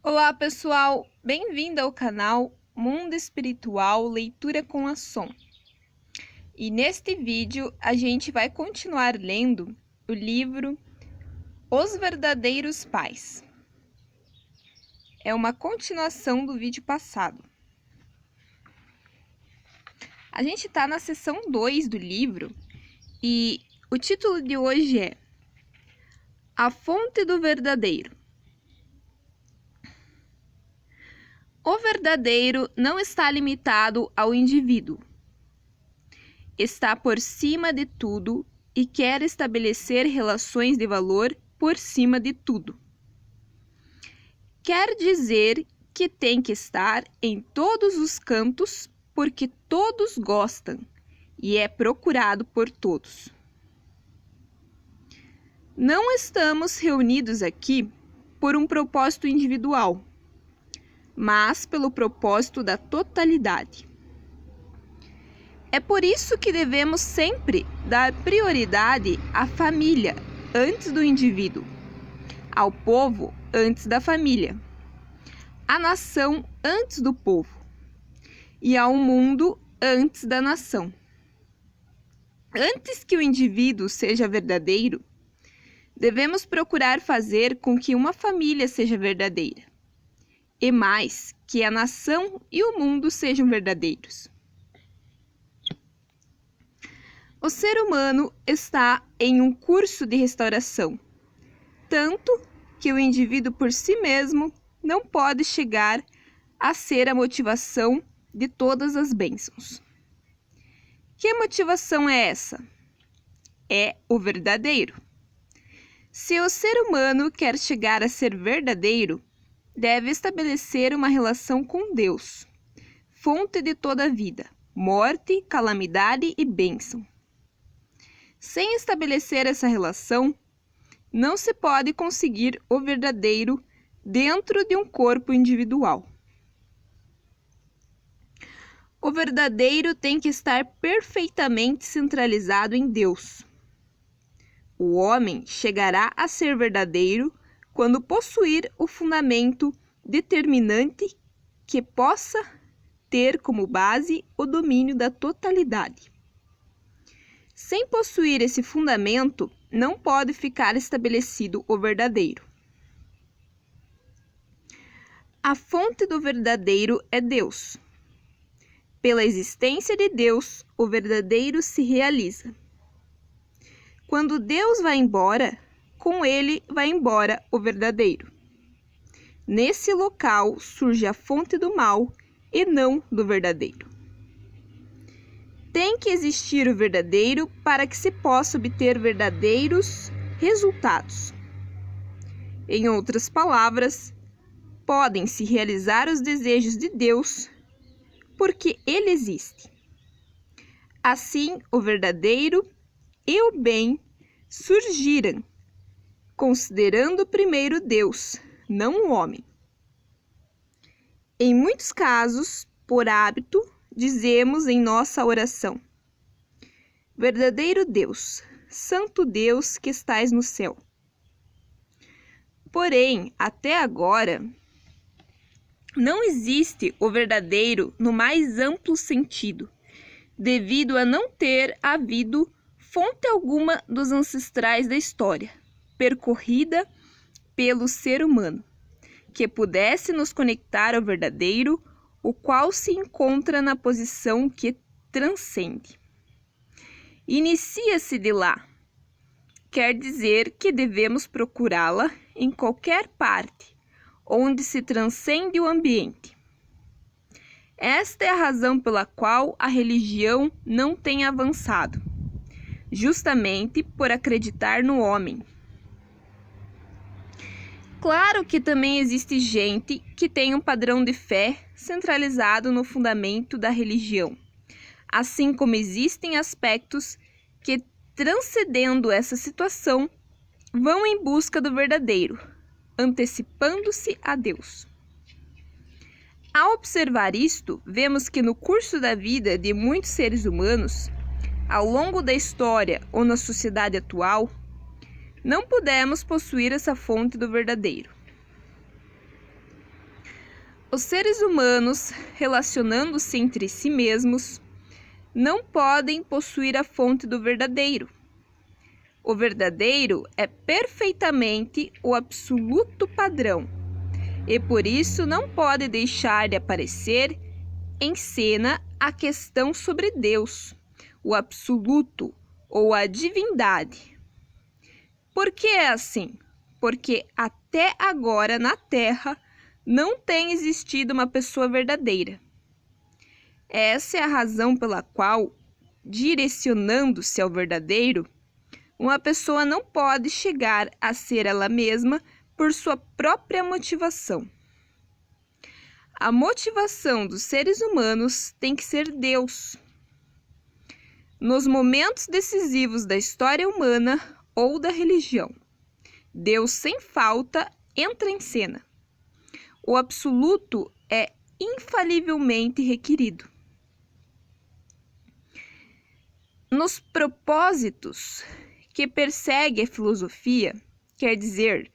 Olá, pessoal! Bem-vindo ao canal Mundo Espiritual Leitura com a Som. E neste vídeo a gente vai continuar lendo o livro Os Verdadeiros Pais. É uma continuação do vídeo passado. A gente está na seção 2 do livro e o título de hoje é A Fonte do Verdadeiro. O verdadeiro não está limitado ao indivíduo. Está por cima de tudo e quer estabelecer relações de valor por cima de tudo. Quer dizer que tem que estar em todos os cantos porque todos gostam e é procurado por todos. Não estamos reunidos aqui por um propósito individual, mas pelo propósito da totalidade. É por isso que devemos sempre dar prioridade à família antes do indivíduo, ao povo antes da família, à nação antes do povo e ao mundo antes da nação. Antes que o indivíduo seja verdadeiro, devemos procurar fazer com que uma família seja verdadeira, e mais, que a nação e o mundo sejam verdadeiros. O ser humano está em um curso de restauração, tanto que o indivíduo por si mesmo não pode chegar a ser a motivação de todas as bênçãos. Que motivação é essa? É o verdadeiro. Se o ser humano quer chegar a ser verdadeiro, deve estabelecer uma relação com Deus, fonte de toda a vida, morte, calamidade e bênção. Sem estabelecer essa relação, não se pode conseguir o verdadeiro dentro de um corpo individual. O verdadeiro tem que estar perfeitamente centralizado em Deus. O homem chegará a ser verdadeiro quando possuir o fundamento determinante que possa ter como base o domínio da totalidade. Sem possuir esse fundamento, não pode ficar estabelecido o verdadeiro. A fonte do verdadeiro é Deus. Pela existência de Deus, o verdadeiro se realiza. Quando Deus vai embora, com ele vai embora o verdadeiro. Nesse local surge a fonte do mal e não do verdadeiro. Tem que existir o verdadeiro para que se possa obter verdadeiros resultados. Em outras palavras, podem-se realizar os desejos de Deus porque Ele existe. Assim, o verdadeiro e o bem surgiram, considerando primeiro Deus, não o homem. Em muitos casos, por hábito, dizemos em nossa oração: verdadeiro Deus, santo Deus que estais no céu. Porém, até agora, não existe o verdadeiro no mais amplo sentido, devido a não ter havido fonte alguma dos ancestrais da história, percorrida pelo ser humano, que pudesse nos conectar ao verdadeiro, o qual se encontra na posição que transcende. Inicia-se de lá. Quer dizer que devemos procurá-la em qualquer parte, onde se transcende o ambiente. Esta é a razão pela qual a religião não tem avançado, justamente por acreditar no homem. Claro que também existe gente que tem um padrão de fé centralizado no fundamento da religião, assim como existem aspectos que, transcendendo essa situação, vão em busca do verdadeiro, antecipando-se a Deus. Ao observar isto, vemos que no curso da vida de muitos seres humanos, ao longo da história ou na sociedade atual, não pudemos possuir essa fonte do verdadeiro. Os seres humanos, relacionando-se entre si mesmos, não podem possuir a fonte do verdadeiro. O verdadeiro é perfeitamente o absoluto padrão, e por isso não pode deixar de aparecer em cena a questão sobre Deus, o absoluto ou a divindade. Por que é assim? Porque até agora na Terra não tem existido uma pessoa verdadeira. Essa é a razão pela qual, direcionando-se ao verdadeiro, uma pessoa não pode chegar a ser ela mesma por sua própria motivação. A motivação dos seres humanos tem que ser Deus. Nos momentos decisivos da história humana ou da religião, Deus sem falta entra em cena. O absoluto é infalivelmente requerido. Nos propósitos que persegue a filosofia, quer dizer,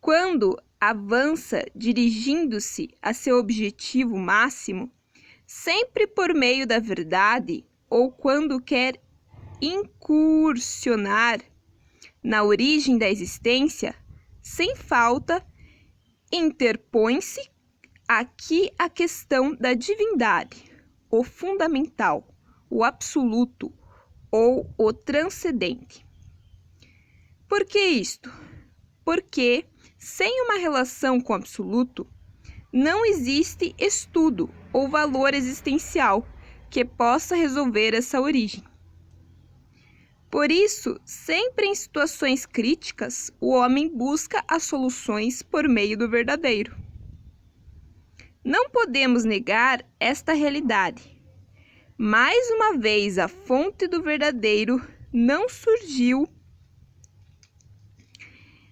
quando avança dirigindo-se a seu objetivo máximo, sempre por meio da verdade, ou quando quer incursionar na origem da existência, sem falta, interpõe-se aqui a questão da divindade, o fundamental, o absoluto ou o transcendente. Por que isto? Porque, sem uma relação com o absoluto, não existe estudo ou valor existencial que possa resolver essa origem. Por isso, sempre em situações críticas, o homem busca as soluções por meio do verdadeiro. Não podemos negar esta realidade. Mais uma vez, a fonte do verdadeiro não surgiu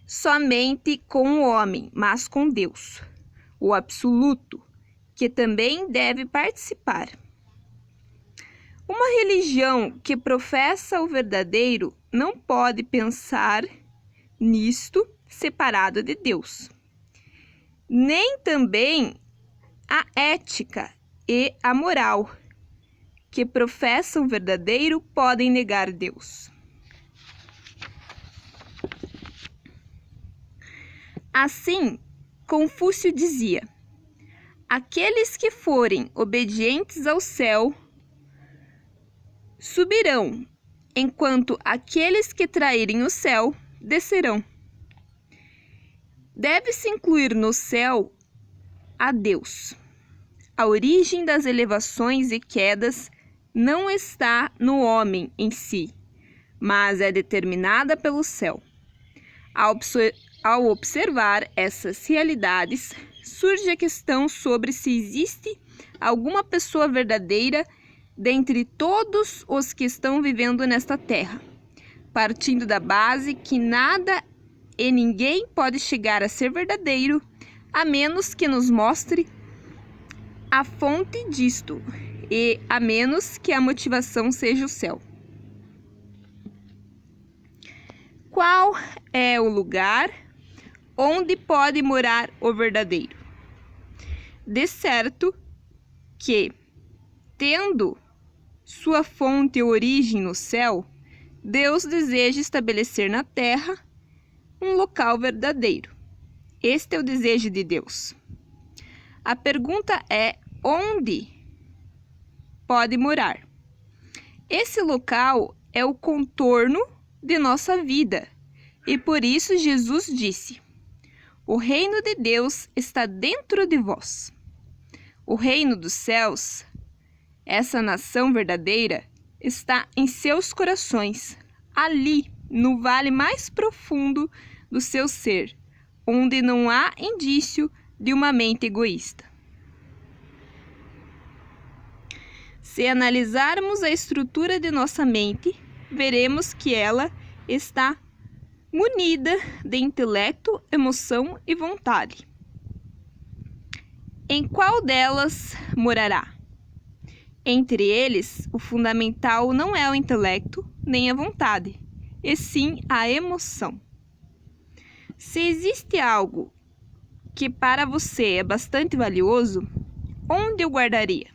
somente com o homem, mas com Deus, o absoluto, que também deve participar. Uma religião que professa o verdadeiro não pode pensar nisto separado de Deus. Nem também a ética e a moral que professam o verdadeiro podem negar Deus. Assim, Confúcio dizia: aqueles que forem obedientes ao céu subirão, enquanto aqueles que traírem o céu descerão. Deve-se incluir no céu a Deus. A origem das elevações e quedas não está no homem em si, mas é determinada pelo céu. Ao observar essas realidades, surge a questão sobre se existe alguma pessoa verdadeira dentre todos os que estão vivendo nesta terra, partindo da base que nada e ninguém pode chegar a ser verdadeiro, a menos que nos mostre a fonte disto, e a menos que a motivação seja o céu. Qual é o lugar onde pode morar o verdadeiro? De certo que, tendo sua fonte e origem no céu, Deus deseja estabelecer na terra um local verdadeiro. Este é o desejo de Deus. A pergunta é: onde pode morar? Esse local é o contorno de nossa vida, e por isso Jesus disse: o reino de Deus está dentro de vós. O reino dos céus, essa nação verdadeira, está em seus corações, ali, no vale mais profundo do seu ser, onde não há indício de uma mente egoísta. Se analisarmos a estrutura de nossa mente, veremos que ela está munida de intelecto, emoção e vontade. Em qual delas morará? Entre eles, o fundamental não é o intelecto nem a vontade, e sim a emoção. Se existe algo que para você é bastante valioso, onde o guardaria?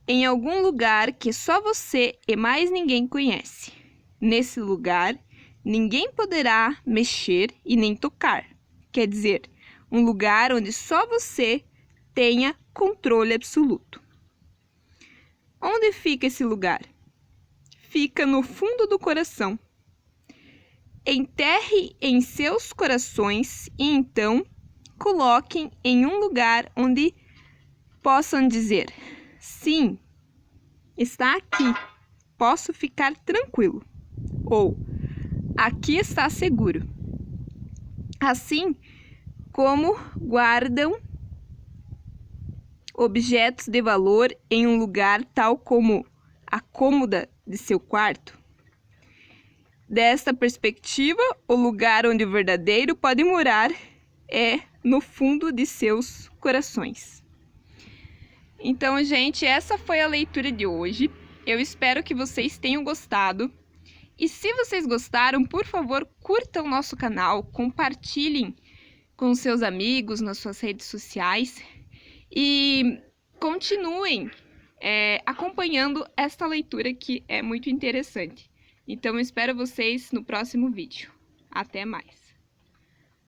Em algum lugar que só você e mais ninguém conhece. Nesse lugar, ninguém poderá mexer e nem tocar. Quer dizer, um lugar onde só você tenha controle absoluto. Onde fica esse lugar? Fica no fundo do coração. Enterre em seus corações e então coloquem em um lugar onde possam dizer: sim, está aqui, posso ficar tranquilo. Ou, aqui está seguro. Assim como guardam objetos de valor em um lugar tal como a cômoda de seu quarto. Desta perspectiva, o lugar onde o verdadeiro pode morar é no fundo de seus corações. Então, gente, essa foi a leitura de hoje. Eu espero que vocês tenham gostado. E se vocês gostaram, por favor, curtam o nosso canal, compartilhem com seus amigos nas suas redes sociais e continuem acompanhando esta leitura que é muito interessante. Então, eu espero vocês no próximo vídeo. Até mais!